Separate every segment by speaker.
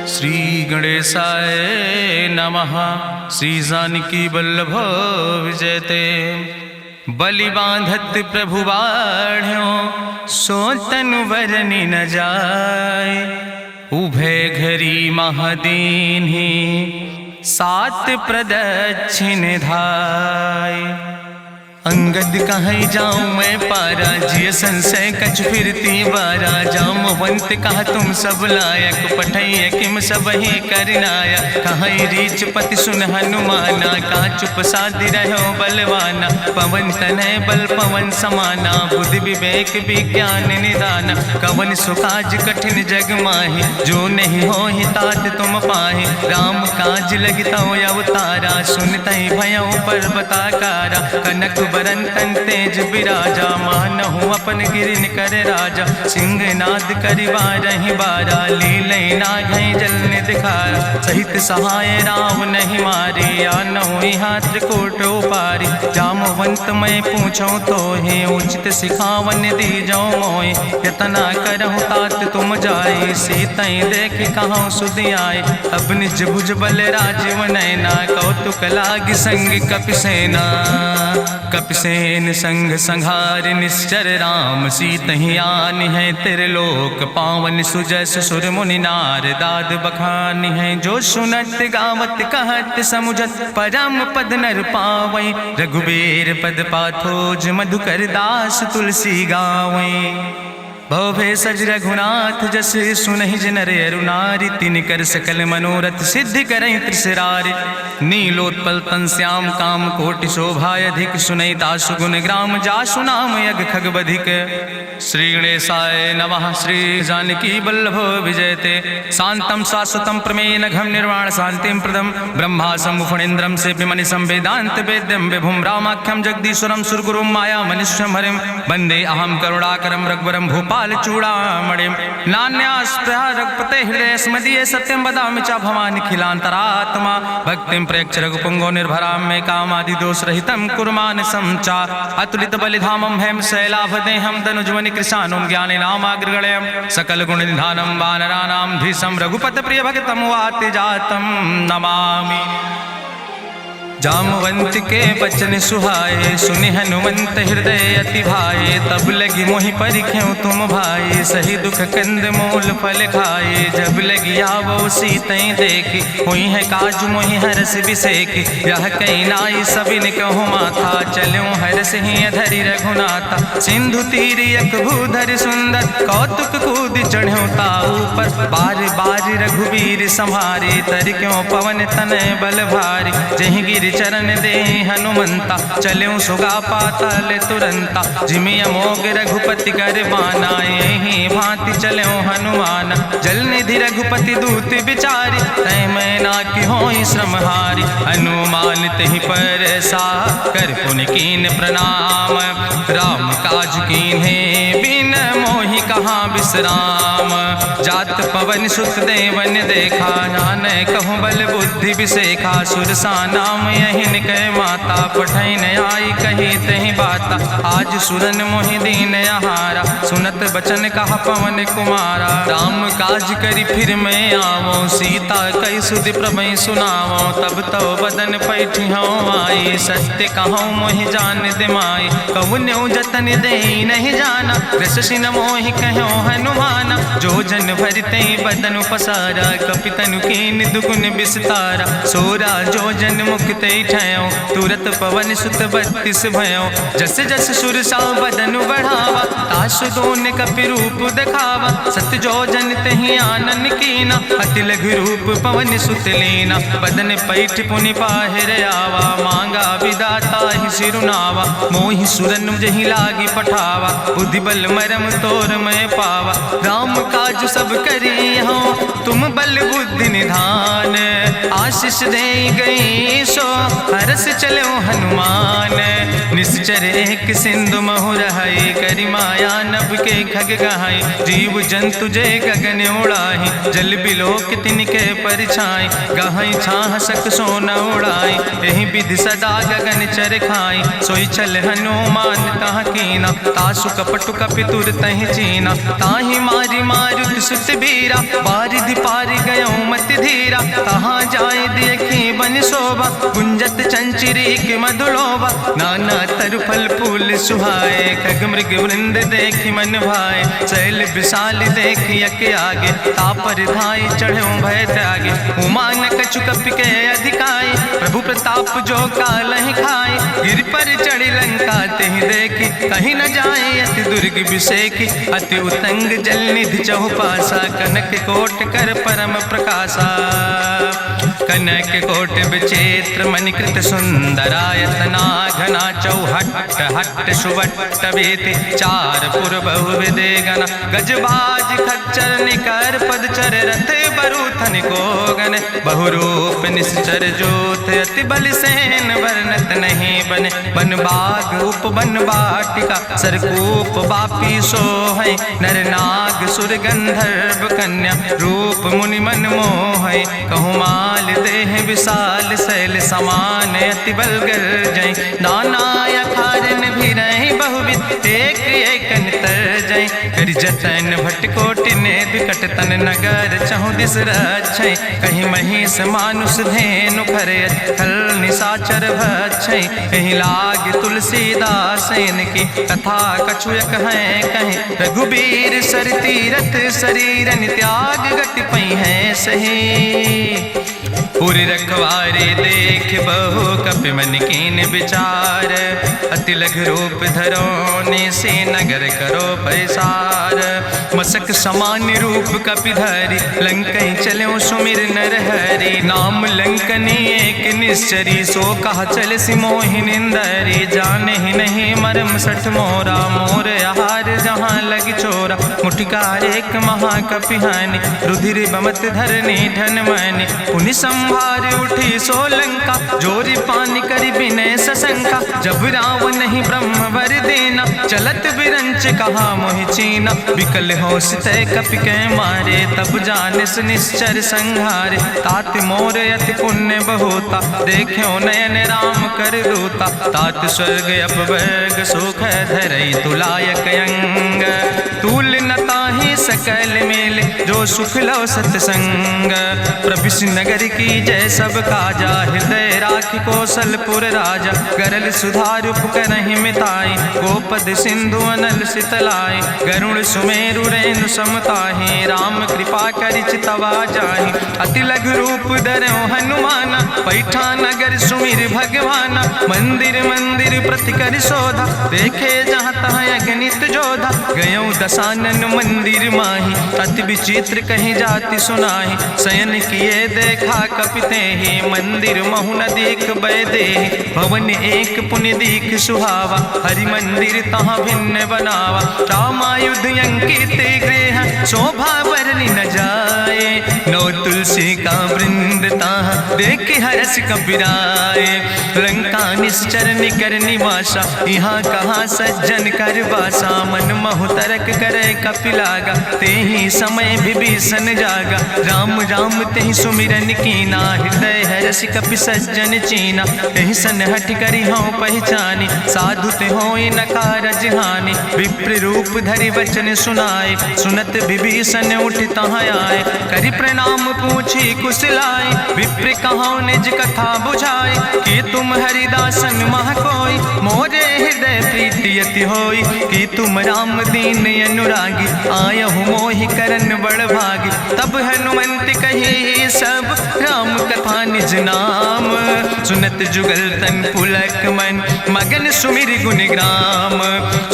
Speaker 1: श्री गणेशाय नमः। श्री जानकी वल्लभ विजयते। बलि बांधत प्रभु बाढ़ो सो तनु बरनि न जाय। उभय घरी महादीन्हि सात प्रदक्षिण धाय। अंगद कहीं जाऊं मैं पारा जिय संशय कछ फिरती बारा। जामवंत कहा तुम सब लायक पठैय किम सब ही करनाया। कहीं रीच पति सुन हनुमाना कहा चुप साधि रहो बलवाना। पवन तनय बल पवन समाना बुद्धि विवेक विज्ञान निदाना। कवन सुकाज कठिन जग माहि जो नहीं हो ही तात तुम पाहि। राम काज लगता अवतारा सुनतहि भयो पर्वताकारा। कनक बरन तन तेज बिराजा मानहु अपन गिरिन कर राजा। सिंह नाद करिवा रही बारा लीलै नाघै जल दिखारा। सहित सहाय राम नहीं मारे आनहु हाथ कोट उपारी। जामवंत मैं पूछो तो हे उचित सिखावन दी जाओ मोय। यतना करहु तात तुम जाए सीतई देख कहूँ सुध आए। अब निज भुज बल राजीव नैना कौतुक लाग संग कपिसेना। कपिसेन संग संहार निश्चर राम सीतहि आनि है त्रिलोक पावन। सुजस सुर मुनि नार दाद बखानि है। जो सुनत गावत कहत समुझत परम पद नर पावै। रघुबीर पद पाथोज मधुकर दास तुलसी गावै। भवे सज रघुनाथ जस सुनहि जिनर अरुनारि। तिनकर सकल मनोरथ सिद्धि करहि त्रिसरारि। नीलोत्पल तन श्याम काम कोटि शोभाय अधिक। सुनहि तासु गुण ग्राम जासु नाम यज्ञ खग बधिक। श्री गणेशाय नमः। श्री जानकी वल्लभ विजयते। शांतम शाश्वतम प्रमेय नघम निर्वाण शांतिम प्रदम। ब्रह्मा शंभु फणीन्द्रम से विमनि संवेदांत वेद्यम विभुम रामाख्यम जगदीश्वरम सुरगुरुम माया मनुष्यम हरिम। वंदे अहम करुणाकरम रघुवरम भूपाल चूड़ामणिम। नान्यास्पृहा रघुपते हृदय स्मदीये सत्यम वदामि च भवानि खिलांतरात्मा। भक्तिम प्रयच्छ रघुपुंगो निर्भराम मे कामादि दोष रहितम कुर्मान् समचा। अतुलित बलिधामम हेम शैलाभदेहम दनुजवनि कृशानुम ज्ञाने नामाग्रगण्यम। सकल गुण निधानम वानराणाम धीशम रघुपत प्रिय भक्तम वाति जातम नमामि। जामवंत के बचन सुहाए सुनि हनुमंत हृदय अति भाए। तब लगी मोहि परिख्यों तुम भाई सही दुख कंद मूल फल खाए। जब लगी आवो सीतई देखी हुई है काज मोहि हरस बिसेखी। यह कई नाई सबिन कहु माथा चलूं हरस ही अधरि रघुनाथा। सिंधु तीर यक भूधर सुंदर कौतुक कूद चढ़्यो ताऊ पर। बार बार रघुबीर संहारे तर क्यों पवन तनय बल भारी। जहि गिर चरण दे हनुमंता चल्यों सुगा पाताल तुरंता। जिमि अमोघ रघुपति कर बाना यही भांति चल्यों हनुमान। जल निधि रघुपति दूत बिचारी तय मैं ना कि होई श्रमहारी। हनुमान तहि पर सा कर पुनि कीन प्रणाम। राम काज कीन्हे बिन मोहि कहाँ विश्राम। जात पवन सुत देवन देखा नानय कहूँ बल बुद्धि विसेखा। सुरसा नाम यहिन कह माता पठैन आई कही तहि बाता। आज सुरन मोहि दीन आहारा सुनत बचन कहा पवन कुमारा। राम काज करि फिर मैं आवो सीता कई सुधि प्रभै सुनावो। तब तो बदन पैठियो आई सत्य कहूँ मोहि जान दिमाई। कहुन्यो जतन दे नहीं जाना रससिन मोहि कहो हनुमाना। जो जन भरते बदन पसारा कपितनु कीन दुगुन विस्तारा। सोरा जो जन मुक्ते ठयो तुरत पवन सुत 32 भयो। जस जस सुरसा बदन बढ़ावा तासु दोन कपि रूप दिखावा। सत जो जन तहि आनन कीना अति लघु रूप पवन सुत लीना। बदन पैठ पुनि पाहिर आवा मांगा विदाता ही सिरुनावा। मोहि सुरन जहि लागी पठावा बुद्धि बल मरम तोर मैं पावा। राम काज सब करी हो तुम बल बुद्धि निधान। आशीष दे गई सो हरस चलो हनुमान। निश्चर एक सिंधु महु रहाई करि माया नभ के खग गहाई। जीव जंतु जे गगन उड़ाही जल बिलोक तिनके परछाई। गहाई छाह सक सोन उड़ाई यही विधि सदा गगन चर खाई। सोई चल हनुमान तहाँ कीना तासु कपटु कपि तुर तहि चीना। ताहि मारी मारुत सुत बीरा बारिधि पारि गयो मति धीरा, कहाँ जाए देखी बन शोभा, गुंजत चंचरी की मधुलोभा, नाना तरु फल फूल सुहाए, खग मृग वृंद देखी मन भाए, शैल विशाल देखी यके आगे, तापर धाय चढ़ो भय त्यागे, उमान कछु कपि के अधिकाई, प्रभु प्रताप जो कालहि खाए, गिर पर चढ़ी लंका तेहि देखी, कहीं न जाए अति दुर्ग विषेखी, अति उतंग जल निधि चहुपासा, कनक कोट कर परम प्रकाशा, कनक कोट विचित्र मणिकृत सुंदरायतना, घना चौहट्ट हट्ट सुवट्ट वेति, चार पुर बहु विदे गण, गजबाज खच्चर निकर पदचर, रथ बरूथन को गण, बहुरूप निश्चर जोत, अति बल सेन वर्णत नहीं बने, बन बाग उप बन बाटिका, सरकूप बापी सोहै, नर नाग सुर गंधर्व कन्या, रूप मुनि मन मोहै, कहूँ माल देह विशाल शैल समान, अति बल गर्जै, नाना अखारन भी रही बहुविध, एक एक तर जय, कर जतन भटकोटि ने विकट तन नगर, चहु दिस रक्षै, कहीं महिष मानुष धेनु खरे, खल निशाचर भक्षै, कहीं लाग तुलसीदास इनकी, कथा कछुयक है कहीं, रघुबीर सर तीरथ शरीरन त्याग गति पई है सही, पूरी रखवारे देख बहु कपि मन कीन विचार, अति लघु रूप धरोने से नगर करो पैसार, मसक समान रूप कपि धरि, लंकई चलो सुमिर नर हरि, नाम लंकनी एक निश्चरी, सो कहा चल सिमोहि निंदरी, जाने ही नहीं मरम सठ मोरा, मोर आहार जहाँ लग चोरा, मुठिकार एक महाकपिहानि, रुधिर बमत धरनी धन मनि, पुनि संभार उठी सोलंका, जोरी पानी करी विनय सशंका, जब रावण नहीं ब्रह्म वर देना, चलत बिरंच कहा मोहि चीना, विकल होश तय कपि के मारे, तब जानिस निश्चर संहारे, तात मोर अति पुण्य बहुता, देख्यो नयन राम कर दूता, तात स्वर्ग अपवर्ग सुख धरई तुलायक अंग, तूल न ताहि सकल मेल, जो सुख लो सत्संग, प्रभिस नगर की जय सब काजा, हृदय राखि कौशलपुर राजा, गरल सुधार उपकरहि मिताई, गोपद सिंधु अनल सितलाई, गरुड़ सुमेरु रेणु समताहि, राम कृपा करि चितवा जाहि, अति लघु रूप धरौ हनुमाना, पैठा नगर सुमिर भगवाना, मंदिर मंदिर प्रति कर शोधा, देखे जहाँ तहाँ अगणित जोधा, गयौ दशानन मंदिर माही, अति विचित्र कहीं जाति सुनाही, शयन किए देखा कपिते ही, मंदिर महु न देख बैदे, भवन एक पुण्य दीख सुहावा, हरि मंदिर तहाँ भिन्न बनावा, रामायुध अंकित गृह, शोभा बरली न जाए, नौ तुलसी का वृंद तहाँ देख हरस कपिराए, लंका निश्चर निकर निवासा, यहाँ कहाँ सज्जन कर बासा, मन महु तरक करे कपिलागा, ते ही समय विभीषण जागा, राम राम तेहि सुमिरन कीना, हृदय हरस कपि सज्जन चीना, तेहि सन हठ करी हूँ पहचानी, साधु ते होई न कारज हानि, विप्र रूप धरि वचन सुनाए, सुनत विभीषण उठ तहाँ आए, करि प्रणाम पूछी कुशलाए, विप्र कहाँ निज कथा बुझाए, कि तुम हरिदासन मह कोई, मोरे हृदय प्रीति अति होई, कि तुम राम दीन अनुरागी, आयहु मोहि करन बड़ भागी, तब हनुमंत कही सब राम कथा निज नाम, सुनत जुगल तन पुलक मन, मगन सुमिर गुण ग्राम,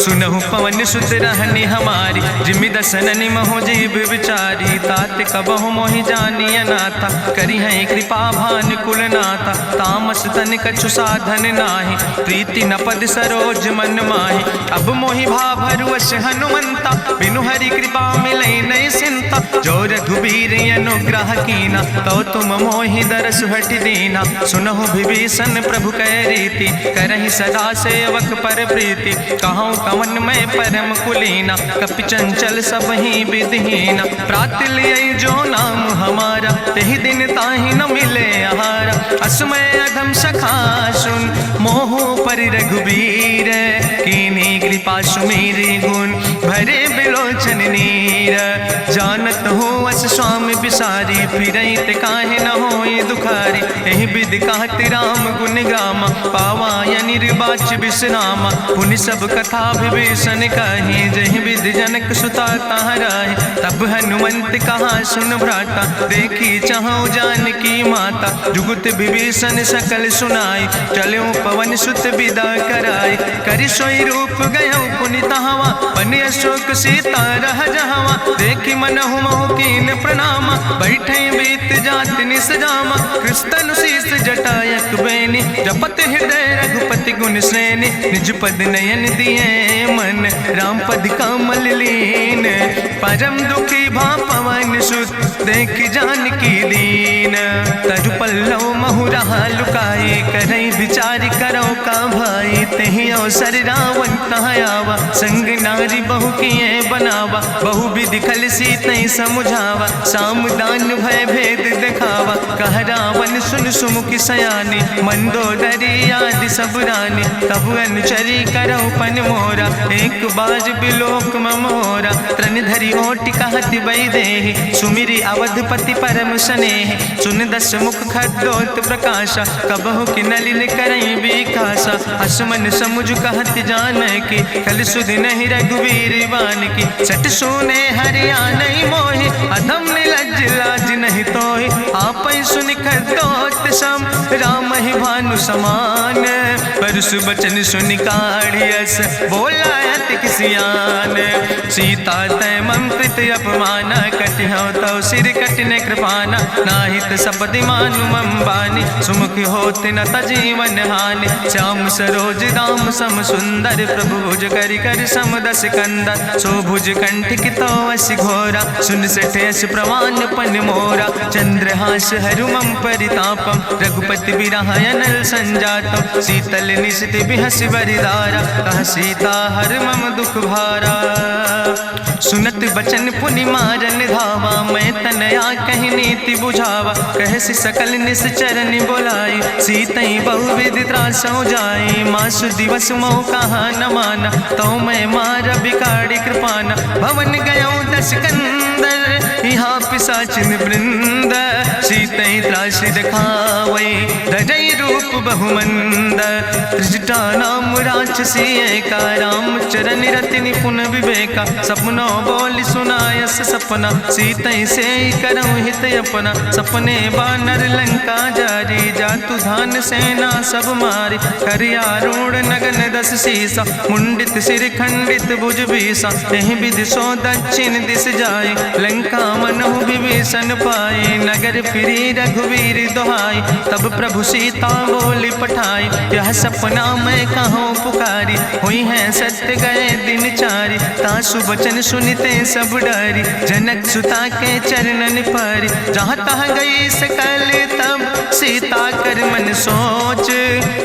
Speaker 1: सुनहु पवन सुत रहनी हमारी, जिमि दसननि महो जीव विचारी, तात कबहु मोहि जानी अनाथा, करी है कृपा भान कुल नाथा, तामस तन कछु साधन नाही, प्रीति न पद सरोज मन माही, अब मोहि भाभरुवश हनुमंता, बिनु हरि कृपा मिलै नहीं सिंता, जो रघुबीर अनुग्रह कीना, तो तुम मोहि दरस हट दीना, सुनहु विभीषण प्रभु कै रीति, करहि सदा सेवक पर प्रीति, कहूँ कवन मैं परम कुलीना, कपि चंचल सब ही विधिहीना, प्रात लिय जो नाम हमारा, तेहि दिन ताहि न मिले आहारा, असमय अधम सखा सुन, मोहु पर रघुबीर, कीन्ही कृपा सुमेरि गुण, भरे बिलोचन नीर, जानत हो अस स्वामी बिसारी, फिरई ते काहे न होई दुखारी। एहि विधि कहत राम गुण गामा, पावा निर्बाच विश्रामा। पुनि सब कथा विभीषण कही, जहि विधि जनक सुता कहाँ रहे। तब हनुमंत कहा सुन भ्राता, देखी चाहूँ जानकी माता। जुगुत विभीषण सकल सुनाई, चलो पवन सुत विदा कराई। करि सोई रूप गयो पुनि तहवा, बन अशोक सीता रह जहवा। देखी मनहु महु कीन प्रणामा, बैठे बीत जात निस जामा। कृष्ण शीस जटायक बेनी, जपत हृदय रघुपति गुण श्रेणी। निज पद नयन दिए मन, राम पद कमल लीन। परम दुखी भा पवन सुत, देख जानकी दीन। तरु पल्लव महु रहा लुकाई, करई विचार करो का भाई। तेहि अवसर रावण तहाँ आवा, संग नारी बहु किए बनावा। बहु विधि खल सीतै समुझावा, साम दान भय भेद दिखावा। कह रावण सुन सुमुखी सयानी, मंदोदरी आदि सब रानी। तब अनुचरी करो पन मोरा, एक बार बिलोक ममोरा। त्रन धरि ओटि कहत वैदेही, सुमिरी अवधपति परम स्नेह। सुन दस मुख खद्योत प्रकाशा, कबहु कि नलिन करई विकासा। असमन समुझ कहत जानकी, कल सुध नहीं रघुवीर बान की। सट सुने हरियाणई मोहि, अधम निलज्ज लाज नहीं तोहि। आपै सुनि खद्योत सम, राम ही भानु समान। परसु बचन सुनि काढ़ियस, बोला अति किसियान। सीता तै मम कृत अपमाना, कटिहौ तौ सिर कटिन कृपाना। नाहित सपदि मानु मम बानी, सुमुख होत न तजीवन हानि। श्याम सरोज दाम सम सुंदर, प्रभु भुज करि कर सम दस कंदर। सो भुज कंठ कितो अस घोरा, सुन सठेस प्रमाण पन मोरा। चंद्रहास हरु मम परितापम, रघुपति बिरहायनल संजातम। शीतल निशित बिहस बरिदारा, कह सीता हर मम दुख भारा। सुनत बचन पुनि मारन धावा, मैं तनया कहि नीति बुझावा। कहसि सकल निश्चरन बोलाई, सीतई बहुविधि त्रासौ जाई। मासु दिवस मोह कहा न माना, तो मैं मार बिकाड़ी कृपाना। भवन गयो दस कंदर, यहाँ पिशाचिन वृंद। सीतई त्रास दिखावै, धजई रूप बहुमंद। त्रिजटा नाम राक्षसी एका, राम चरण रति निपुण विवेका। सपनो बोल सुनायस सपना, सीतई से करऊँ हित अपना। सपने बानर लंका जारी, जातु धान सेना सब मारी। करियारूढ़ नगन दस सीसा, मुंडित सिर खंडित भुज बीसा। एहि विधि सो दक्षिण दिस जाय, लंका मनहु विभीषण पाए। नगर फिरी रघुवीर दोहाई, तब प्रभु सीता बोली पठाई। यह सपना मैं कहूँ पुकारी, हुई है सत्य गए दिन चारी। तासु बचन सुनते सब डरी, जनक सुता के चरणन पर। जहाँ तहाँ गई सकल तब, सीता कर मन सोच।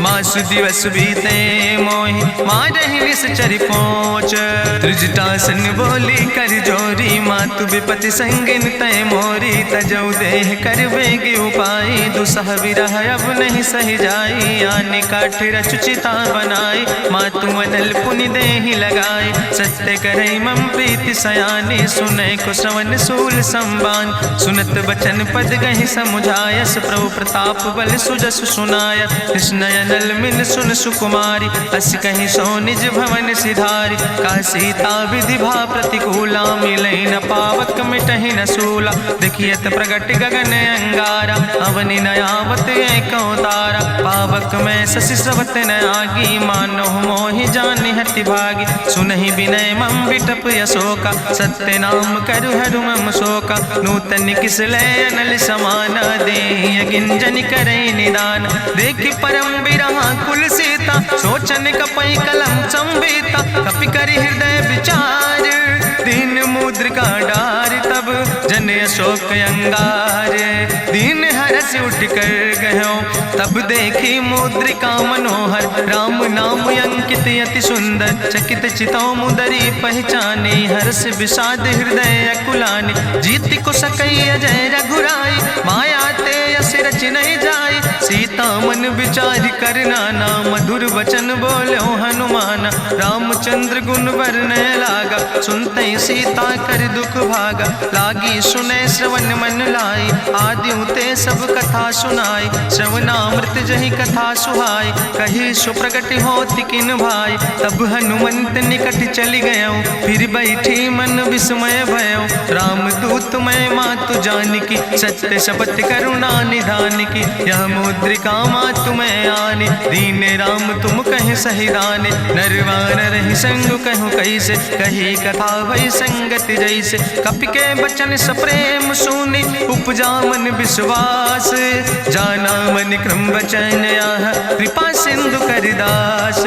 Speaker 1: मासु दिवस बीते मोहि, मारहि निश्चर पहुँच। त्रिजटासन बोली कर जोरी, मातु विपति संगिन तय मोरी। तजौ देह कर बेगी उपाय, दुसह विरह अब नहीं सही जाई। आने काठ रचुचिता बनाई, मातु मनल पुनि देहि लगाई। सत्य करई मम प्रीति सयानी, सुनै को श्रवण सूल संबान। सुनत बचन पद गहि समुझायस, प्रभु प्रताप बल सुजस सुनाय। कृष्णयनल मिन सुन सुकुमारी, अस कहि सो निज भवन सिधारी। का सीता विधि भा प्रतिकूला, मिलई न पावक मिटहि न सूला। देखियत प्रगट गगन अंगारा, अवनि नयावत एको तारा। पावक में शशि स्रवत न आगी, मानो मोहि जानि हटि भागी। सुनहि विनय मम विटप यशोका, सत्य नाम करु हरु मम शोका। नूतन किस लय अनल समाना, देहि गिंजन करई निदान। देखि परम बिरहा कुल सीता, सोचन कपई कलम संवेता। कपि करि हृदय विचार, दीन मुद्रिका डार। तब जन अशोक अंगार, दीन हरस उठ कर गयो। तब देखी मुद्रिका मनोहर, राम नाम अंकित अति सुंदर। चकित चितौ मुदरी पहचानी, हर्ष विषाद हृदय अकुलानी। जीत को सकई अजय रघुराई, माया ते यस रच नहीं जाई। सीता मन विचार कर नाना, मधुर वचन बोलो हनुमाना। रामचंद्र गुण वर्णय लागा, सुनते सीता कर दुख भागा। लागी सुने श्रवण मन लाई, आदि उते सब कथा सुनाई, श्रवणामृत जहि कथा सुहाई, कही सो प्रगट होति किन भाई, तब हनुमंत निकट चली गयो, फिर बैठी मन विस्मय भयो, राम दूत मैं मातु जानकी, सत्य शपथ करुणा निधान की, यह मुद्रिका मातु मैं आने, दीन राम तुम कहे सही दाने, नरवान रही संग कहूँ कैसे, कही कथा भई संगति जैसे, कपि के बचन सप्रेम सुनी, उपजा मन विश्वास, जाना मन क्रम वचन आह, कृपा सिंधु करिदास,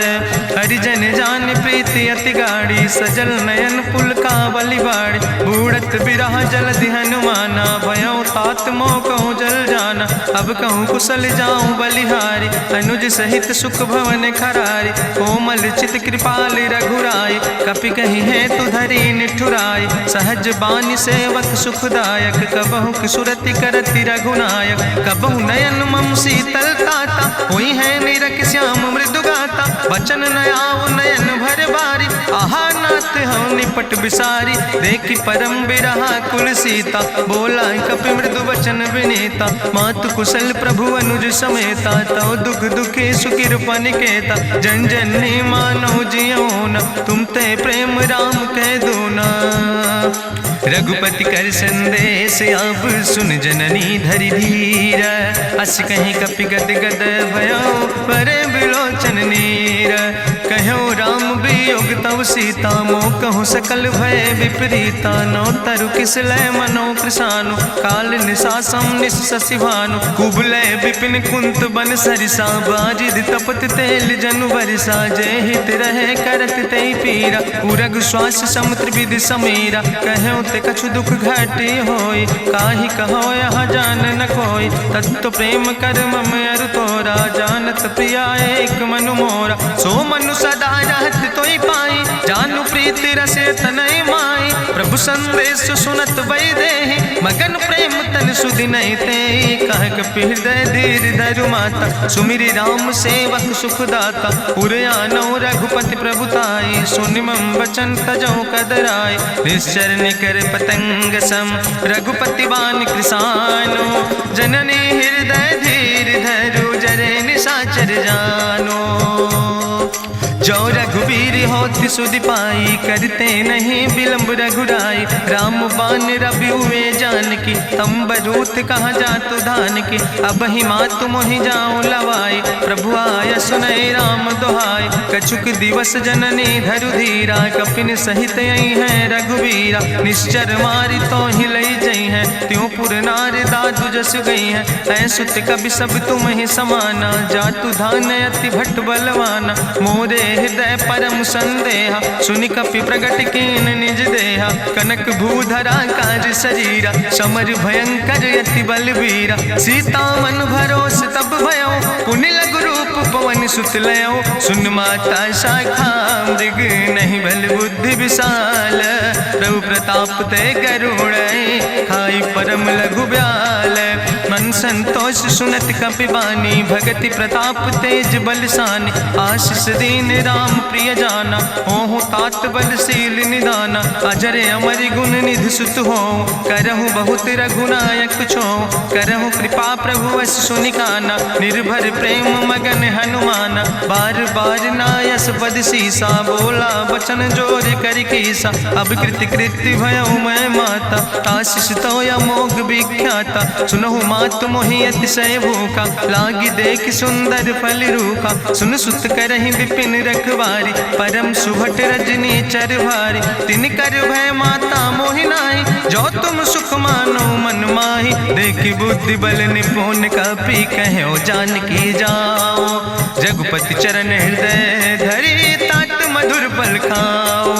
Speaker 1: हरिजन जान प्रीति अति गाड़ी, सजल नयन पुलकावली बाड़ी, बूढ़त बिरह जलधि हनुमाना, भयो तात मोह कहूँ जल जाना, अब कहूँ कुशल जाऊँ बलिहारी, अनुज सहित सुख भवन खरारी, कोमल चित कृपाल रघुराई, कपि कही है तु धरी निठुराई, सहज बानी सेवक सुखदायक, कबहु किशुरति करति रघुनायक, कबहु नयन मम शीतल ताता, हुई है निरख श्याम मृदु गाता, बचन न आव नयन भर बारी, आहा नाथ हम निपट बिसारी, देखी परम बिरहा कुल सीता, बोला कपि मृदु वचन विनीता, मातु कुशल प्रभु अनुज समेता, तव दुख दुखी सुकृपा निकेता, जन जननी मानो जियो न, तुम ते प्रेम राम कह दो ना, रघुपति कर संदेश अब सुन जननी धरि धीर, अस कहीं कपि गद गद भयो परे बिलोचन नीर, कहो राम वियोग तव सीता, मोह कहूँ सकल भय विपरीता, नो तरु किस लय मनो कृशानु, काल निशासम निशि भानु, कुबलय विपिन कुंत बन सरिसा, बाजिद तपत तेल जनु बरिसा, जय हित रहे करत ते पीरा, उरग श्वास समुद्र विधि समीरा, कहो ते कछु दुख घटी होई, काहि कहो यहाँ जान न कोई, तत्व प्रेम कर मम अरु तोरा, जानत प्रिया एक मनु मोरा, सो मनु सदा रहत तोई पाई, जानु प्रीति रसे तनय माई, प्रभु संदेश सुनत वै देहि, मगन प्रेम तन सुधि नहीं ते, कह कपि हृदय धीर धरु माता, सुमिरि राम सेवक सुखदाता, उर आनो रघुपति प्रभुताई, सुनि मम वचन तजौ कदराई, निश्चर निकर पतंग सम, रघुपति बान कृसानो, जननी हृदय धीर धरु जरे निशाचर जानो, जो रघुवीर होति सुधि पाई, करते नहीं विलंब रघुराई, राम बान रवि हुए जानकी, तंबरूथ कहाँ जातु धान की, अब ही मातु मोहि जाऊँ लवाई, प्रभु आय सुनय राम दुहाई, कछुक दिवस जननी धरु धीरा, कपिन सहित यही है रघुवीरा, निश्चर मारी तो ही लई जई है, त्यों पुर नार दादु जस गई है, ऐसुत कभी सब तुम ही समाना, जातु धान अति भट्ट बलवाना, मोरे हृदय परम संदेहा, सुनि कपि प्रगट कीन निज देहा, कनक भूधरा काज शरीरा, समर भयंकर यति बलवीरा, सीता मन भरोस तब भयो, पुनि लघु रूप पवन सुत लयो, सुन माता शाखा मृग नहीं बल बुद्धि विशाल, प्रभु प्रताप ते गरुड़ खाई परम लघु ब्याल, मन संतोष सुनत कपि बानी, भगति प्रताप तेज बलसानी, आशीष दीन राम प्रिय जाना, ओहु तात बलशील निदाना, अजर अमर गुण निधि सुत हो, करहु बहुत रघुनायक छो, करहु कृपा प्रभु अस सुनिकाना, निर्भर प्रेम मगन हनुमाना, बार बार नायस पद सीसा, बोला बचन जोर कर कीसा, अब कृति कृति भयो मैं माता, आशीष तो अमोघ विख्याता, सुनहु मातु मोहि अतिशय भूखा, लागी देख सुंदर फल रूखा, सुन सुत करहि विपिन रखवारी, परम सुभट रजनी चर भारी, तिन कर भय माता मोहि नाहि, जो तुम सुख मानो मन माहि, देखि बुद्धि बल निपुण कपि कहो जानकी जाओ, रघुपति चरण हृदय धरि तात मधुर फल खाओ,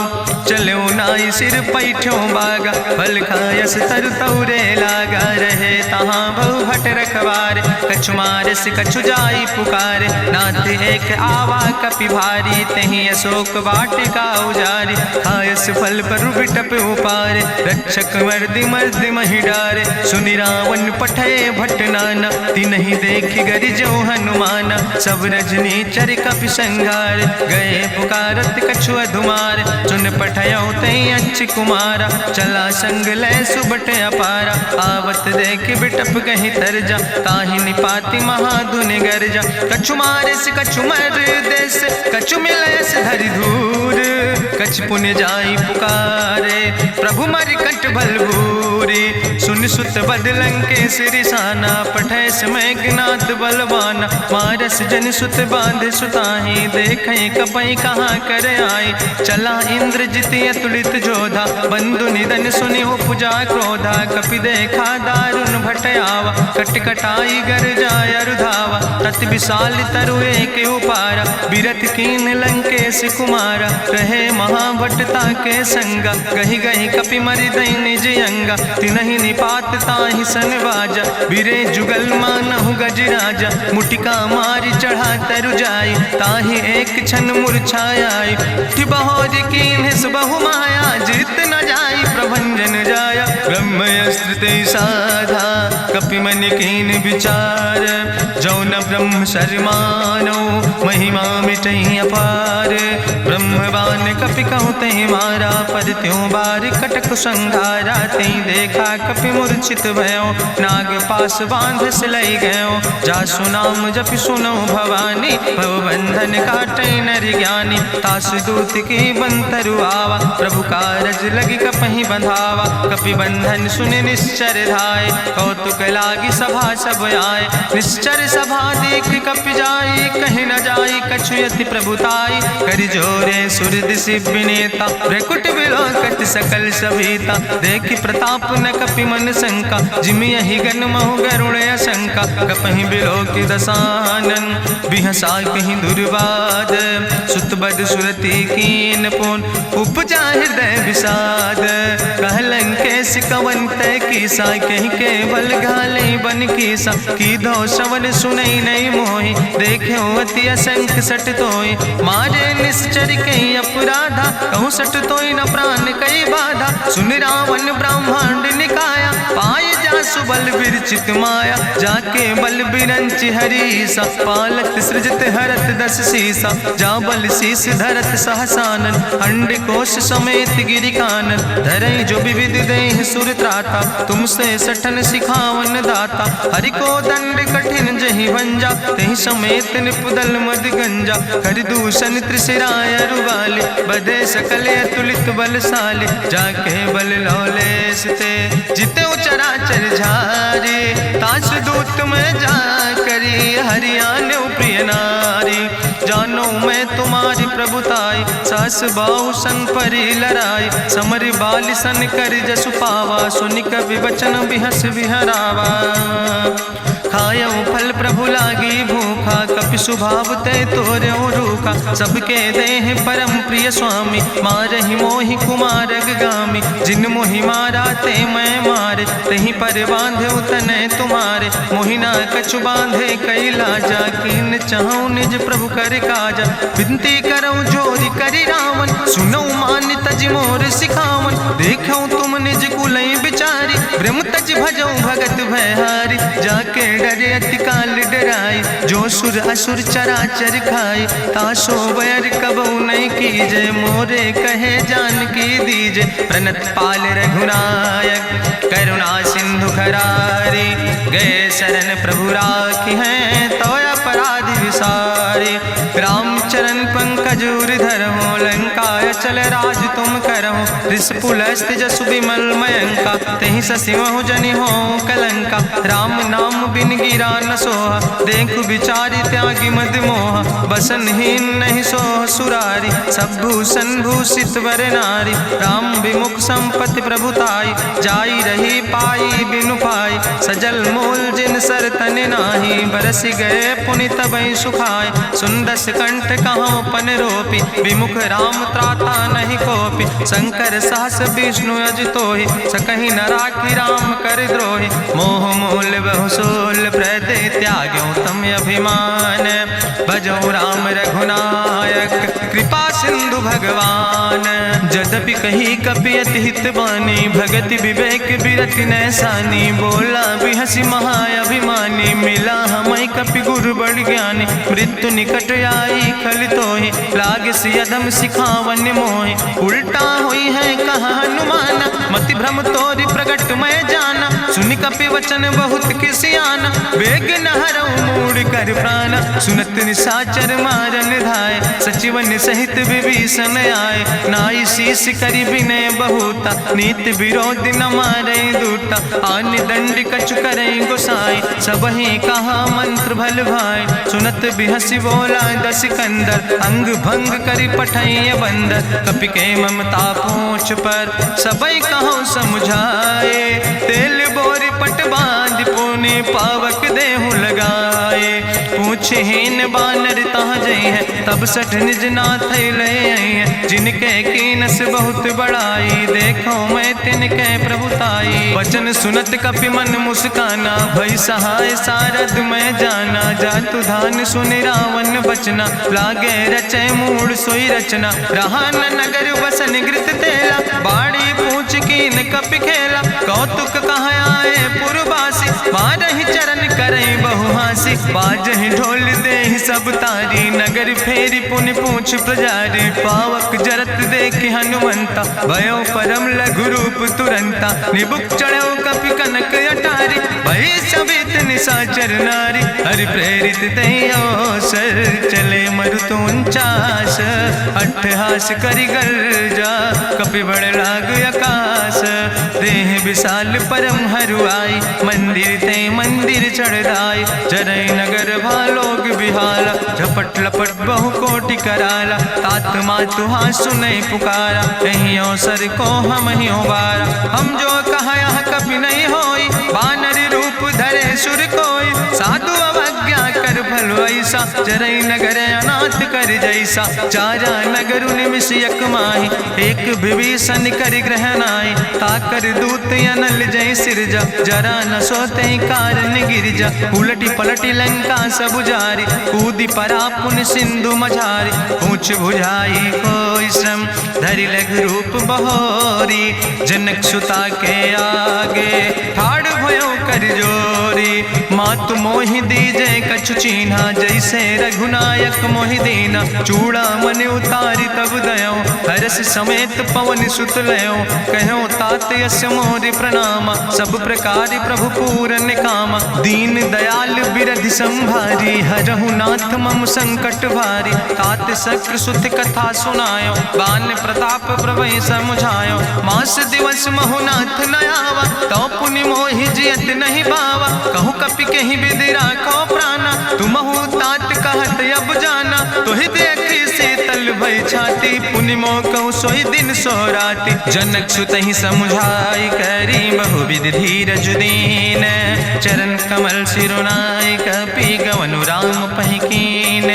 Speaker 1: चलो नाई सिर पैठो बागा, फल खायस तरु तौरे लागा, रहे तहाँ बहु भट रखवारे। कछु मारस कछु जाई पुकारे, नाथ एक आवा कपि भारी। तहीं अशोक वाटिका उजारी, खायस फल पर बिटप उपारे। रक्षक मर्दि मर्दि महि डारे, सुनि रावण पठय भट नाना। तिन्हि देखि गरिजौ हनुमाना, सब रजनी चर कपि संघार। गए पुकारत कछु अधुमार, सुन पठयौ तई अच्छ कुमारा। चला संग लै सुबट अपारा, आवत देख बिटप कहीं तरजा। ताहि निपाति महाधुनि गर्जा, कछु मारिस कछु मर देस। कछु मिलयस धरि धूर, कछ पुण्य जाई पुकारे। प्रभु मरि कंठ बल भूरी, सुन सुत बद लंकेश रिसाना। पठय समय ज्ञात बलवाना, मारस जन सुत बांध सुताहि। देखें कपई कहाँ कर आए, चला इंद्रजित अतुलित जोधा। बंधु निधन सुनि उपजा क्रोधा, कपि देखा दारुण भट आवा। कट कटाई गर जाय रुधावा, तत विशाल तरु एक उपारा। बिरथ कीन लंकेश कुमारा, रहे महाभटता के संगा। गहि गहि कपि मरि दई निज अंगा, तिन्हि निपात ताहि सन बाजा। बिरे जुगल मानहु गजराजा, मुटिका मारि चढ़ा तरु जाई। ताहि एक क्षण मूर्छाई, उठि बहोर कीन्हिस बहु माया। जीत न जाई प्रभंजन जाया, ब्रह्मस्त्र ते साधा। कपि मन कीन विचार, जो न ब्रह्म शर्मानो। महिमा मिटई अपार, ब्रह्मवान कपि कहु तहि मारा। पर त्यों बार कटक संघारा, तई देखा कपि मूर्छित भयो। नाग पास बांध सिलई गयो, जासु नाम जपि सुनो भवानी। भव बंधन काटई नर ज्ञानी, तासु दूत की बंतरु आवा। प्रभु कारज लगी कपहि बंधावा, कपि बंधन सुनि निश्चर धाय। कौतुक लागी सभा सब आए, निश्चर सभा देख कपि जाई। कहीं न जाई कछु यति प्रभुताई, कर जोरे सुर दिसि विनेता। भ्रकुट विलोकत सकल सभीता, देखि प्रताप न कपि मन शंका। जिमि यहि गन महु गरुण शंका, कपहि बिलोकि दसानन। बिहसा कहीं दुर्वाद, सुत बद सुरति कीन पुन। उपजा हृदय विषाद, कह लंकेश कवन तय कीसा। कहीं केवल घाले बन कीसा, की दो श्रवण सुनई नहीं मोहि। देख्यो अति असंख सट तोय, मारे निश्चर कहीं अपराधा। कहूँ सट तोय न प्राण कई बाधा, सुन रावण ब्रह्मांड निकाया। पाय जासु बल विरचित माया, जाके बल बिरंचि हरीसा। पालत सृजत हरत दस सीसा, जा बल शीस धरत सहसानन। अंड कोश समेत गिरि कानन, धरई जो विविध देह सुर त्राता। तुमसे सठन सिखावन दाता, हरि को दंड कठिन जहि भंजा। तहि समेत निपुदल मद गंजा, कर दूषण त्रिशिराय रुवाले। बधे सकल अतुलित बलशाले, जाके बल लौलेस ते। जिते चराचर झारे, तास दूत में जा करी। हरियाणा प्रिय नारी, जानो मैं तुम्हारी प्रभुताई। सास बाहु सन परी लड़ाई, समर बाल सन कर जसु पावा। सुनि कवि वचन बिहस विहरावा, खायो फल प्रभु लागी भूखा। कपि स्वभाव ते तोर्यो रूखा, सबके देह परम प्रिय स्वामी। मारहि मोहि कुमार गामी, जिन मोहि मारा ते मैं मारे। तहीं पर बांधे तने तुम्हारे, मोहिना कछु बांधे कई लाजा। कीन चाहूं निज प्रभु कर काजा, विनती करऊं जोरी करी रावण। सुनऊ मान तज मोर सिखावन, देखऊं तुम निज कुलई बिचारी। ब्रह्म तज भजऊं भगत भयहारी, जाके डरे अति काल डराई। जो सुर असुर चराचर खाई, तासो बैर कबऊ नहीं कीजे। मोरे कहे जान की दीजे, प्रणत पाल रघुनायक करुणा सिंधु खरारी। गए शरण प्रभु राखी हैं, तो अपराध विसारी। रामचरण पंकज उर धरहु, लंकाय चल राज तुम करहु। रिसपुलस्त जसु विमल मयंका, तेहि ससिमहु जनि हो कलंका। राम नाम बिन गिरा न सोहा, देखु बिचारी त्यागी मद मोहा। बसनहीन नहीं सोह सुरारी, सब भूषण भूषित वर नारी। राम विमुख संपत्ति प्रभुताई, जाई रही पाई बिनु पाई। सजल मूल जिन सर तन नाही, बरस गए पुनि तबहि सुखाए। सुंदस कंठ कहाँ पन रोपी, विमुख राम त्राता नहीं कोपी। शंकर सहस विष्णु अजितोहि, सकहि न राखी राम कर द्रोहि। मोह मूल बहुसूल प्रदे त्याग्यो तम अभिमान। भजो राम रघुनायक कृपा सिंधु भगवान। यद्यपि कही कपि अति हित बानी, भगति विवेक बिरति नैसानी। बोला बिहसि महाअभिमानी, मिला हमै कपि गुरु बड़ ज्ञानी। मृत्यु निकट आई खल तोहि, लागे सियदम सिखावन मोहि। उल्टा हुई है कहा हनुमाना, मति भ्रम तोरि प्रगट मैं जाना। सुनि कपि वचन बहुत किसियाना, बेग न हरऊ मूढ़ कर प्राण। सुनत निशाचर मारन धाय, सचिवन सहित विभीषण आए। नाई शीस करि विनय बहुता, नीति विरोध न मारे दूता। आन दंड कछु करे गोसाई, सबहि कहा मंत्र भल भाई। सुनत बिहसि बोला दस कंदर, अंग भंग करि पठैय बंदर। कपि के ममता पूछ पर, सबई कहो समुझाए। तेल बोरी पट बांध पुनि पावक देहु लगाए। पूछहीन बानर तहाँ जई है, तब सठ निज नाथ ले आई है। जिनके कीनस बहुत बड़ाई, देखो मैं तिनके प्रभुताई। वचन सुनत कपि मन मुस्काना, भई सहाय सारद मैं जाना। जातु धान सुनि रावण बचना, लागे रचे मूढ़ सोई रचना। रहा न नगर बसन घृत तेला, बाड़ी पूछ कीन कपि खेला। कौतुक कहाँ आए पुरवासी, मारहि चरण करई बहु हासी। बाजहि ढोल देहि सब तारी, नगर फेरी पुनि पूछ प्रजारी। पावक जरत देखि हनुमंता, भयो परम लघु रूप तुरंता। निबुक चढ़ो कपि कनक अटारी, भई सबित निशाचर नारी। हरि प्रेरित दहि अवसर, चले मरुत 49। अट्ठहास करि गर्जा, कपि बड़ लाग आकाश। देह विशाल परम हरुआई, मंदिर ते मंदिर चढ़ाई। जरई नगर भालोग बिहाला, झपट लपट बहु कोटि कराला। तात मातु हाँ सुनै पुकारा, यही अवसर को हम ही उबारा। हम जो कहा यहाँ कभी नहीं होई, बानर रूप धरे सुर कोई। साधु अवज्ञा कर भल ऐसा, जरई नगर अनाथ कर जैसा। चारा नगर निमिष यक माही, एक विभीषण कर ग्रह नाई। ताकर दूत अनल जय सिरजा, जरा न सोते कारण गिरजा। उलटी पलटी लंका सब जारी, कूदी परा पुन सिंधु मझारी। पूछ बुझाई कोई श्रम, धरि लघु रूप बहोरी। जनक सुता के आगे, ठाड़ भयो कर जोरी। मातु मोहि दीजे कछु चीन्हा, जैसे रघुनायक मोहि दीना। चूड़ा मन उतारी तब दयो, हरस समेत पवन सुत लयो। कहो तात यस मोरि प्रणामा, सब प्रकार प्रभु पूरन कामा। दीन दयाल बिरधि संभारी, हरहु नाथ मम संकट भारी। तात शक्र सुत कथा सुनायो, बान प्रताप प्रभु समुझायो। मास दिवस महु नाथ न आवा, तो पुनि मोहि जियत नहीं बावा। कहु कपि कहीं विधि राखो प्राणा, तुमहु तात कहत अब जाना। तुहि देखी शीतल भई छाती, पुनि मोह कहु सोई दिन सो राति। जनक सुतहि समुझाई, करी बहुविधि धीरज दीन। चरण कमल सिरुनाई, कपि गवनु राम पहि कीन।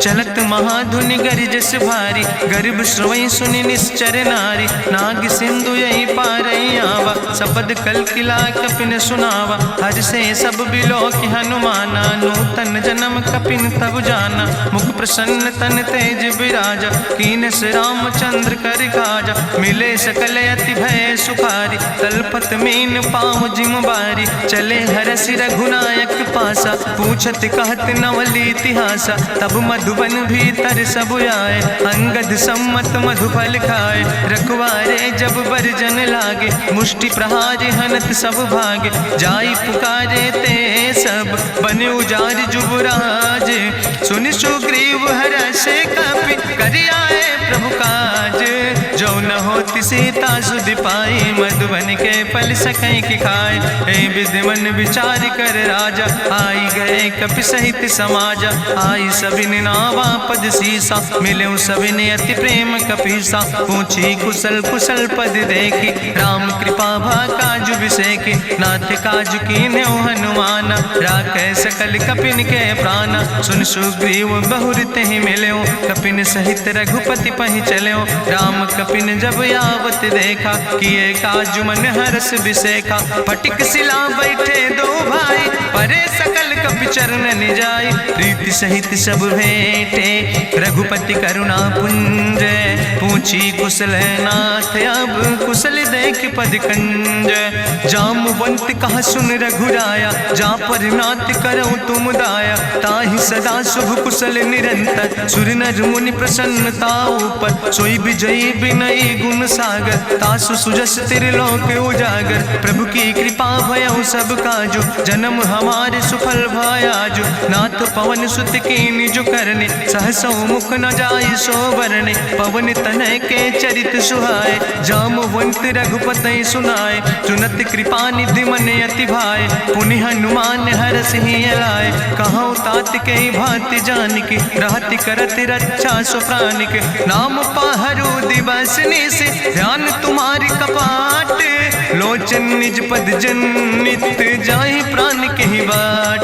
Speaker 1: चलत महाधुनि गरिजस भारी, गर्भ श्रवई सुनि निश्चर नारी। नाग सिंधु यही पारई आवा, सबद कल किला कपिन सुनावा। हर से सब बिलो कि हनुमाना, नूतन जन्म कपिन तब जाना। मुख प्रसन्न तन तेज विराजा, कीनस रामचंद्र कर काजा। मिले सकल अति भय सुखारी, तलपत मीन पाँव जिम बारी। चले हरसि रघुनायक पासा, पूछत कहत नवल इतिहासा। तब मधुबन भीतर सब आए, अंगद सम्मत मधुफल खाए। रखवारे जब बरजन लागे, मुष्टि प्रहारे हनत सब भागे। जाई पुकारे ते सब, बने उजार जुबराज। सुनि सुग्रीव हर्षे कपि, करि आए प्रभु काज। जो न होति सीता सुध पाई, मधुबन के फल सकैं की खाए। हे विधि मन विचार कर राजा, आई गए कपि सहित समाजा। आई सबिन नावा पद सीसा, मिले सबिन अति प्रेम कपीसा। पूछी कुशल कुशल पद देखी, राम कृपा भा काजु विसेखी। नाथ काजु कीन्हे हनुमान, राखे सकल कपिन के प्राण। सुन सुग्रीव बहुर तेहि मिल्यो, कपिन सहित रघुपति पहि चल्यो। राम कपिन जब आवत देखा, किए काजु मन हरस विसेखा। फटिक सिला बैठे दो भाई, परे सकल कपि चरण जाय। प्रीति सहित सब भेंटे, रघुपति करुणा पुंज। पूछी कुशल नाथ, अब कुशल देख पद कंज। जामवंत कहा सुन रघुराया, जा पर नाथ करऊं तुम दाया। ताहि सदा शुभ कुशल निरंतर, सुर नर मुनि प्रसन्नता ऊपर। सोई विजयी विनयी गुण सागर, तासु सुजस त्रिलोक उजागर। प्रभु की कृपा भयउ सब काजु, जन्म हमारे सुफल भयाजु। नाथ पवन सुत कीन्हि जो करने, सहसौ मुख न जाय सो बरने। पवन तनय के चरित सुहाए, जामवंत रघुपति सुनाए। चुनत कृपा निधि मन अति भाए, पुनि हनुमान हरषि लाए। कहौं तात के भांति जानकी, रहति करत रक्षा सो प्राणिक। नाम पाहरु दिवस निश, ध्यान तुम्हारी कपाट। लोचन निज पद जनित, जाहि प्राण के ही बाट।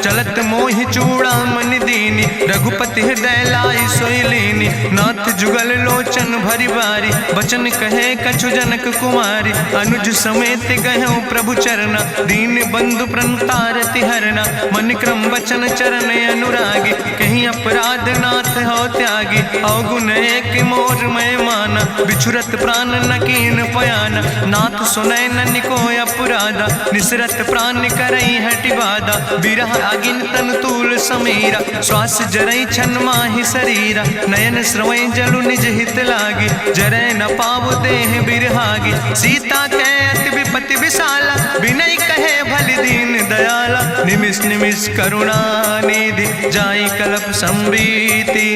Speaker 1: चलत मोहि चूड़ामणि दीनी, रघुपति हृदय लाई सोई लीनी। नाथ जुगल लोचन भरि बारी, बचन कहे कछु जनक कुमारी। अनुज समेत गहऊँ प्रभु चरना, दीन बंधु प्रणतारति हरना। मन क्रम वचन चरण अनुरागी, कहीं अपराध नाथ हो त्यागी। अवगुण एक मोर मैं माना, बिछुरत प्राण न कीन पयाना। नाथ सुनय ननि को अपराधा, निसरत प्राण करई हटि बाधा। बिरह अगिन तन तूल समीरा, श्वास जरई छन माहि शरीरा। नयन श्रवई जलु निज हित लागी, जरय न पाव देह बिरहागी। सीता के अति विपति विशाला, बिनय कहे भलि दीन दयाला। निमिष निमिष करुणा निधि, जाई कलप संबीति।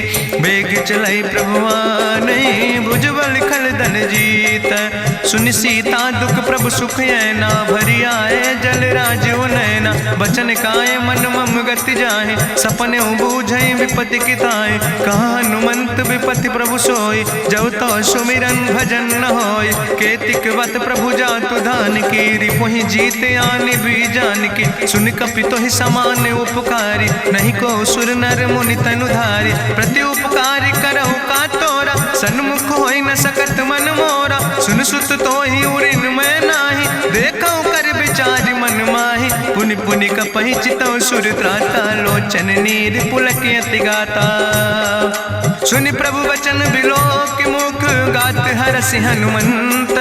Speaker 1: बेग चलई प्रभुआनहि, भुजबल खल धन जीत। सुनि सीता दुख प्रभु सुख ऐना, भरि आए जल राजो नैना। बचन काय मन मम गति जाहे, सपने बूझई विपति किताए। कहा हनुमंत विपति प्रभु सोई, जब तो सुमिरन भजन न होय। केतिक वत प्रभु जातु धान की, रिपुहि जीत आने भी जान की। सुन कपि तोहि समान उपकारी, नहीं को सुर नर मुनि तनु धारी। प्रति उपकारी करहु का तोरा, सन्मुख होई न सकत मन मोरा। सुन सुत तोहि उरिन मैं नाही, देखौ कर विचार मन माही। पुनि पुनि कपहि चितौ सुर त्राता, लोचन नीर पुलक अति गाता। सुनि प्रभु वचन बिलोक मुख, गात हरषि हनुमंत।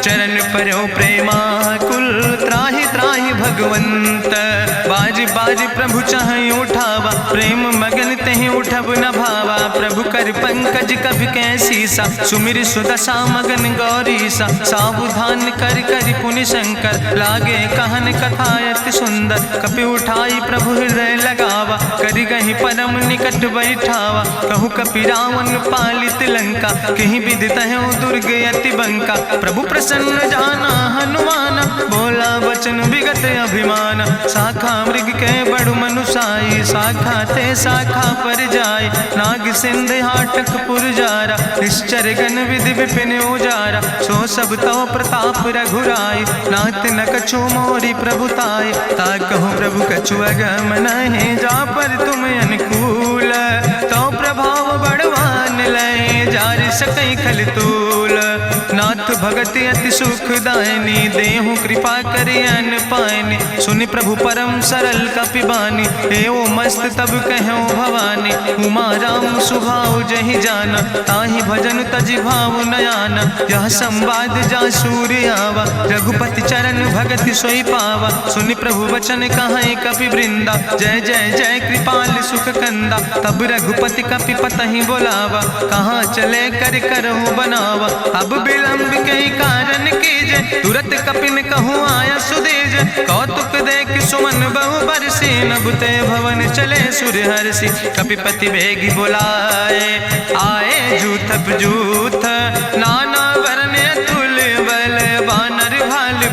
Speaker 1: चरण परौ प्रेमाकुल, त्राहि त्राहि भगवंत। बाज बाज प्रभु चाहि उठावा, प्रेम मगन तेहि उठब न भावा। प्रभु कर पंकज कभि कैसीसा, सुमिर सुदशा मगन गौरीसा। सावधान कर कर पुनि शंकर, लागे कहन कथा अति सुंदर। कपि उठाई प्रभु हृदय लगावा, करि गहि परम निकट बैठावा। कहु कपि रावण पालित लंका, कहि विधि तहु दुर्ग अति बंका। प्रभु प्रसन्न जाना हनुमाना, बोला वचन विगत अभिमान। शाखा मृग के बड़ु मनुसाई, शाखा ते शाखा पर जाय। नाग सिंध हाटक पुरजारा, निश्चर गण विधि विपिन उजारा। सो सब तव प्रताप रघुराई, नाथ न कछु मोरी प्रभुताई। ताकहु प्रभु कछु अगम नहीं, जा पर तुम अनुकूल। तो प्रभाव बड़वान लय, जार सकई खल तूल। नाथ भगति अति सुखदायनी, देहु कृपा करि अन पायनि। सुनि प्रभु परम सरल कपिबानी, एवं मस्त तब कहूँ भवानी। उमा राम सुभाव जहि जाना, ताहि भजन तजि भाव नयाना। यह संवाद जा सूर्य आवा, रघुपति चरण भगति सोई पावा। सुनि प्रभु वचन कहाई कपि वृंदा, जय जय जय कृपाल सुख कंदा। तब रघुपति कपि पतहि बोलावा, कहाँ चले कर करहु बनावा। अब विलंब कई कारण कीजे, तुरत कपिन कहूँ आया सुदेज। कौतुक देख सुमन बहु बरसी, नभते भवन चले सूर्य हर्षि। कपिपति बेगी बुलाए, आए जूथ जूथ नाना वरने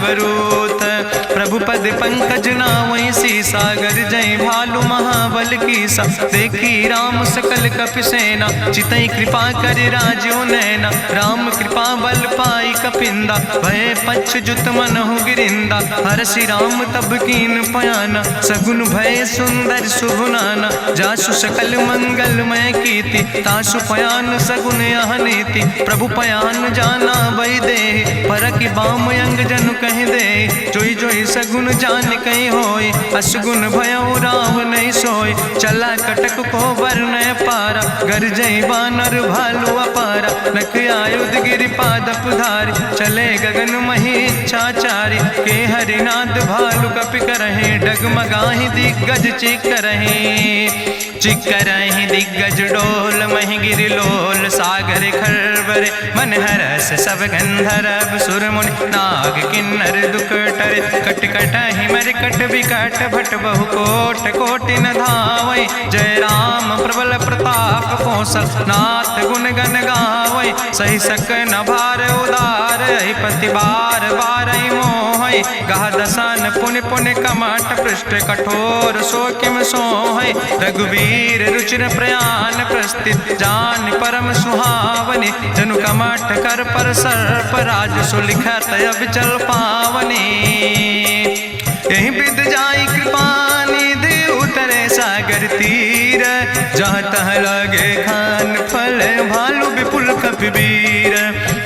Speaker 1: बरूथ। प्रभु पद पंकज नावै सीसा, गर्जै भालु महाबल कीसा। देखी राम सकल कपि सेना, चितई कृपा कर राजो नैना। राम कृपा बल पाई कपिंदा, भय पच्छ जुत मनहु गिरिंदा। हरषि राम तब कीन पयाना, सगुन भय सुंदर शुभ नाना। जासु सकल मंगलमय कीर्ति, तासु पयान सगुन यह नीति। प्रभु पयान जाना बई दे, परखि बाम अंग जनु कहि दे। जोई जोई सगुन जान कहीं होय, असगुन भयो राम नहीं सोय। चला कटक को वर्ण पारा, गरजई बानर भालू अपारा। नख आयुध गिरि पादप धारी, चले गगन मही इच्छाचारी। के हरिनाद भालु कपि करहि, डगमगाहि दिग्गज चिकरहि। चिकरहि दिग्गज डोल, महि गिरि लोल सागर खरबरे। मन हरस सब गंधर्व सुर मुनि, नाग किन्नर दुख टरे। कट कटहि मरकट विकट, भट बहु कोट कोटि न धावै। जय राम प्रबल प्रताप कौशल, नाथ गुण गण गावै। सही सक न भार उदार, पति बार बार मोहै। गह दसन पुनि पुनि कमठ, पृष्ठ कठोर सो किम सोहै। रघुवीर रुचिर प्रयाण प्रस्थित, जान परम सुहावनी। जनु कमठ कर पर सर्प, राज सुलिखत अविचल पावनी। यही विद जाई कृपा निधि, उतरे सागर तीर। जहाँ तह लगे खान फल, भालु विपुल कपिवीर।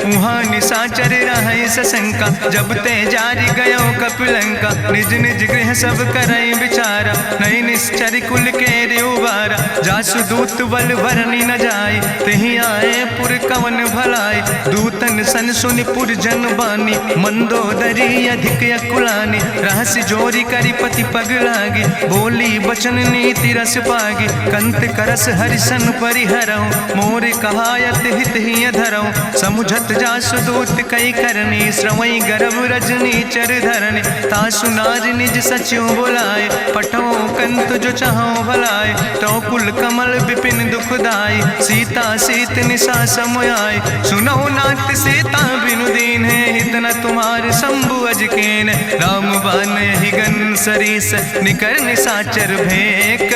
Speaker 1: उहाँ निशाचर रहै सशंका, जब ते जारी गयो कपिलंका। निज निज गृह सब करई विचारा, नहीं निश्चर कुल के उबारा। जासु दूत बल भरनी न जाय, तेहि आए पुर कवन भलाई। दूतन सन सुनि पुर जन बानी, मंदोदरी अधिक अकुलानी। रहस्य जोरी करि पति पग लागी, बोली बचन नीति रस पागी। कंत करस हरिसन परिहरऊँ, मोर कहायत हित ही धरऊँ। समुझत जासु दूत कई करनी, श्रवई गर्भ रजनी चर धरनी। तासु नार निज सचिव बुलाए, पठो कंत जो चाहो भलाए। तो कुल कमल विपिन दुखदाई, सीता सीत निशा समयाय। सुनो नाथ सीता बिनु दीन है, हित न तुम्हार शंभु अजकेन। राम बान ही गन सरीस, निकर निशाचर भेक।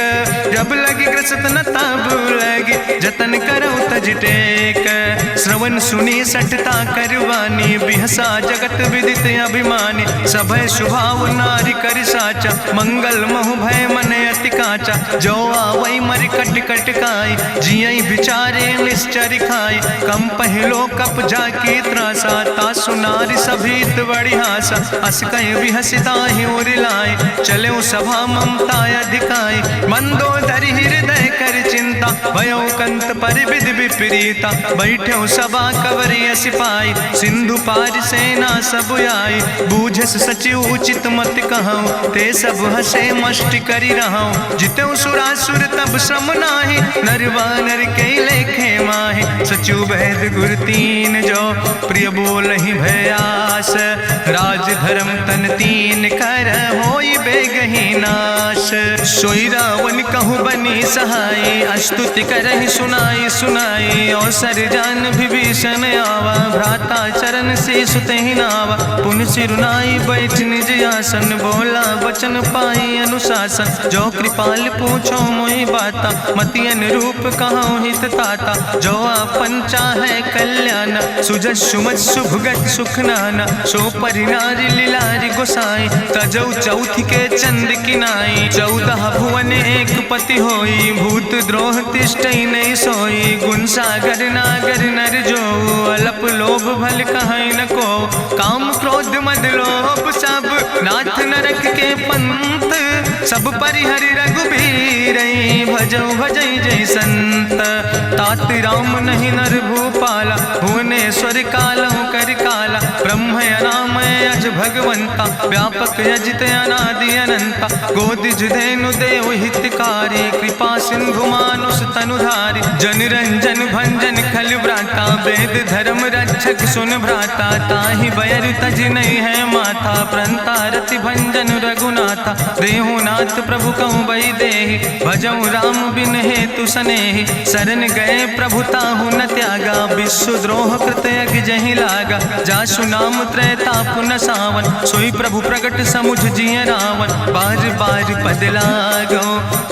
Speaker 1: जब लगी ग्रसत न तब लगी, जतन करो तज टेक। श्रवण सुनी सटता करवानी, बिहसा जगत विदित अभिमानी। सभय स्वभाव नारी कर साचा, मंगल महु भय मन अति काचा। जो आवै मर कट कट काई, जियई बिचारे निश्चर खाई। कम पहलो कप जाकी त्रासा, तासु नारी सभीत बड़ी हासा। अस कहीं बिहसिता ही उरिलाए, चले सभा ममता अधिकाई। मंदोदरी हृदय कर चिंता, भयो कंत पर विधि विपरीता। बैठो सभा कवरिय सिपाही, सिंधु पार सेना सब आई। बूझस सचिव उचित मत कहूँ, ते सब हसे मष्ट करी रहूँ। जितऊ सुरासुर तब श्रम नाही, नर वानर के लेखे माहि। सचिव वैद गुर तीन जो, प्रिय बोलहि भयास। राज धर्म तन तीन कर, होई बेगहि नाश। सोई रावण कहूँ बनी सहाय, अस्तुति करहि सुनाई सुनाई। अवसर जान विभीषण आवा, भ्राता चरण से सुतहि नावा। पुन सिरुनाई बैठ निज आसन, बोला वचन पाई अनुशासन। जो कृपाल पूछो मोहि बाता, मति अनुरूप कहूँ हित ताता। जो आपन चाहे कल्याण, सुजस सुमत शुभगत सुख नाना। सो परिनारी लीलारी गोसाई, तजौ चौथ के चंद किनाई। 14 भुवन एक पति होई, भूत द्रोह तिष्ठई नहीं सोई। गुण सागर नागर नर जो, अलप लोभ भल कहीं न को। काम क्रोध मद लोभ सब, नाथ नरक के पंथ। सब परिहरि रघुबीर, भजौ भजै जय संत। तात राम नहीं नर भूपाला, भुवनेश्वर कालहु कर काला। ब्रह्म अनामय अज भगवंता, व्यापक अजित अनादि अनंता। गोदिज धेनु देव हितकारी, कृपा सिंधु मानुष तनुधारी। जन रंजन भंजन खल व्राता, वेद धर्म रक्षक सुन भ्राता। ताहि बैर तज नहीं है माथा, प्रंता रति भंजन रघुनाथा। देहु नाथ प्रभु कहूँ बई देहि, भजऊ राम बिन हेतु सनेहि। शरण गए प्रभु ताहु न त्यागा, विश्व द्रोह कृत यज्ञ जहि लागा। जासु नाम त्रैताप न सा, सावन, सोई प्रभु प्रगट समुझ जिय रावण। बार बार पद लागो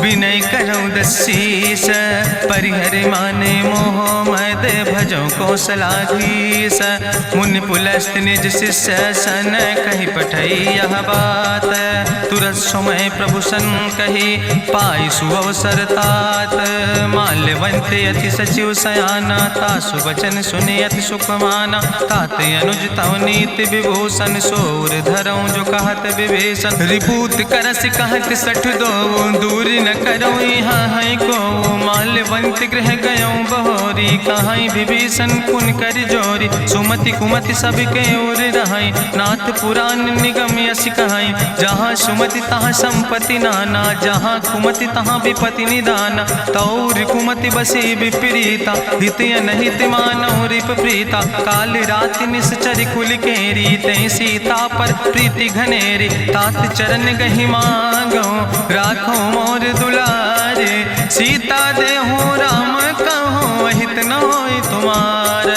Speaker 1: विनय करो दसीस, परिहर माने मोह मद भजो कौशलाधीश। मुनि पुलस्त निज शिष्य सन कही पठई यह बात, तुरत समय प्रभु सन कही पाई सुअवसर तात। माल्यवंत अति सचिव सयाना, तासु वचन सुनि अति सुख माना। तात अनुज तव नीति विभूषण, सोर धरऊं जो कहत विभीषण। रिपूत करस कहत सठ दो, दूर न करो यहाँ है को। माल्यवंत गृह गयों बहोरी, कहाई विभीषण पुन कर जोरी। सुमति कुमति सबके ओर रहाई, नाथ पुराण निगम यश कहाई। जहाँ सुमति तहाँ संपत्ति नाना, जहाँ कुमति तहाँ विपत्ति निदाना। तौर कुमति बसी विपरीता, हित अनहित मानव रिप प्रीता। काल रात निश्चर कुल केरी, तै सीता पर प्रीति घनेरी। तात चरण गहि मांगो, राखो मोर दुलारे। सीता देहो राम कहो, हित न होय तुम्हार।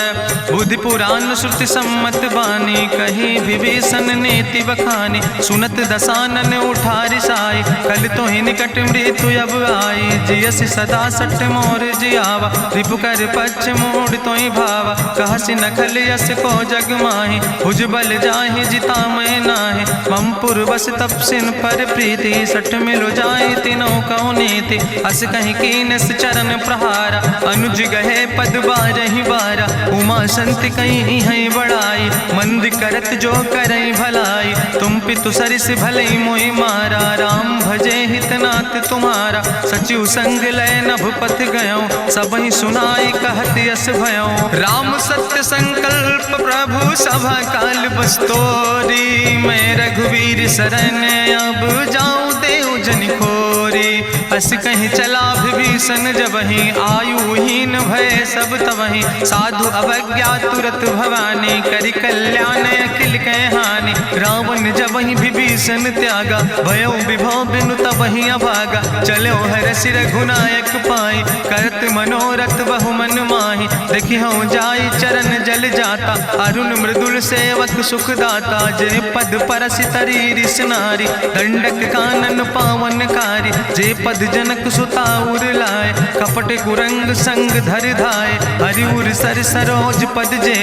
Speaker 1: बुद्धि पुराण श्रुति सम्मत बानी, कही विभीषण नीति बखानी। सुनत दसानन उठारि साई, कल तो ही निकट मृत्यु अब आई। जियस सदा सट मोर जियावा, रिपु कर पक्ष मोड़ तो ही भावा। कहसि नखल यस को जग माहि, भुज बल जाहि जिता मैं नाहि। मम पुरवस तपसिन पर प्रीति, सठ मिलो जाहि तिनो कौ नीति। अस कहीं कीनस चरण प्रहारा, अनुज गहे पद बारहि बारा। उमा संति कहीं है बड़ाई, मंद करत जो करई भलाई। तुम पितु सरिस भलई मोहि मारा, राम भजे हितनाथ तुम्हारा। सचिव संग लय नभ पथ गयो, सबहि सुनाई कहत यस भयो। राम सत्य संकल्प प्रभु सभा काल बस्तोरी। मैं रघुवीर शरण अब जाऊं देव जन खोरी। अस कहीं चला विभीषण जबहि, आयुहीन भय सब तबहि। साधु अवज्ञा तुरत भवानी, करि कल्याण अखिल कै हानि। रावण जबहि विभीषण त्यागा, भयो विभव बिनु तबहि अभागा। चलो हरषि रघुनायक पाई, करत मनोरथ बहु मन माहि। देखियो जाई चरण जल जाता, अरुण मृदुल सेवक सुख दाता। जे पद परसि तरी रिस नारी, दंडक कानन पावन कारी। जे पद जनक सुता उर लाए, कपट कुरंग संग धर धाय। हरिउर सर सरोज पद जे,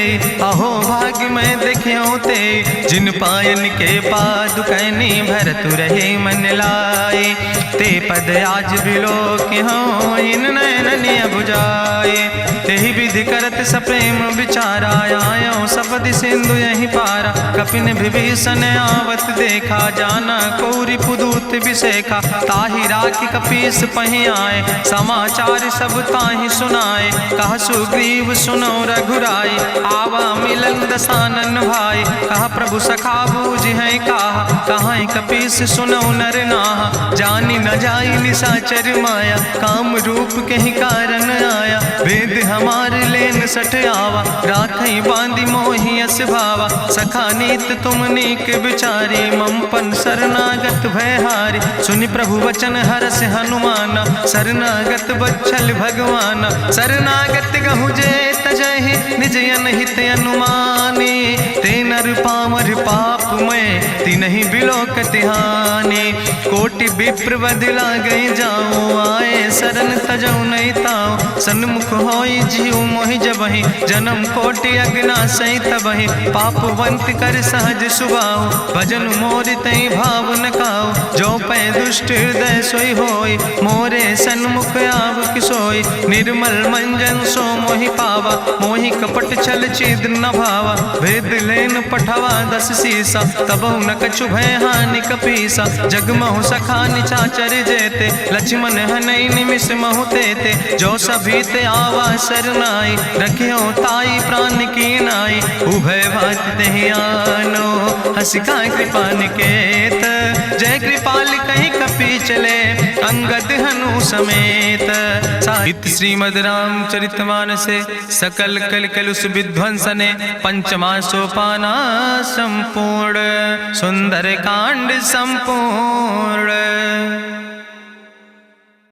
Speaker 1: अहो भाग्य मैं देखियो ते। जिन पायन के पादुकैनी, भरतु रहे मन लाए। ते पद आज बिलोक हो, इन नयन बुझाए। तेहि विधि करत सप्रेम विचारा, आयो सपदि सिंधु यही पारा। कपिन विभीषण आवत देखा, जाना कौरि पुदूत विशेखा। ताहि राखि कपीस पहि आए, समाचार सब ताहि सुनाए। कहा सुग्रीव सुनो रघुराई, आवा मिलन दसानन भाई। कहा प्रभु सखा बूझ है कहा, कहाँ कपीस सुनो नर नाहा। जानी न जाई निशाचर माया, काम रूप के ही कारण आया। वेद हमार लेन सठ आवा, राखई बांधी मोहि यस भावा। सखा नीत तुम नीक विचारी, मम पन शरणागत भयहारी। सुनि प्रभु वचन हरस हनुमाना, शरणागत बच्छल भगवाना। शरणागत गहु जे तजहि, निज अनहित अनुमानी। ते नर पामर पाप में, तिन्हि बिलोकति हानि। कोटि विप्र बदला गई जाओ, आए शरण तजौ नहीं ताओ। सन्मुख होई जीव मोहि जबहि, जन्म कोटि अग्ना सही तबहि। पापवंत कर सहज सुभाओ, भजन मोर तई भाव न काओ। जो पै दुष्ट हृदय सोई होई, मोरे सन्मुख आव किसोई। निर्मल मंजन सो मोहि पावा, मोहि कपट छल छिद्र न भावा। भेद लेन पठवा दस सीसा, तबहु न कछु भय हानि कपीसा। जगमहु सखा निचाचर जेते, लक्ष्मण हनई निमिष महु तेते। जो सभी ते आवा सरनाई, रखियो ताई प्राण की नाई। उभय भात तेहि आनो, हसिका कृपा निकेत। जय कृपाल कहीं कपी चले, अंगद हनु समेत। साहित्य श्रीमद् रामचरितमानसे, सकल कल कलुष विध्वंसने। पंचमा सोपाना संपूर्ण, सुंदर कांड संपूर्ण।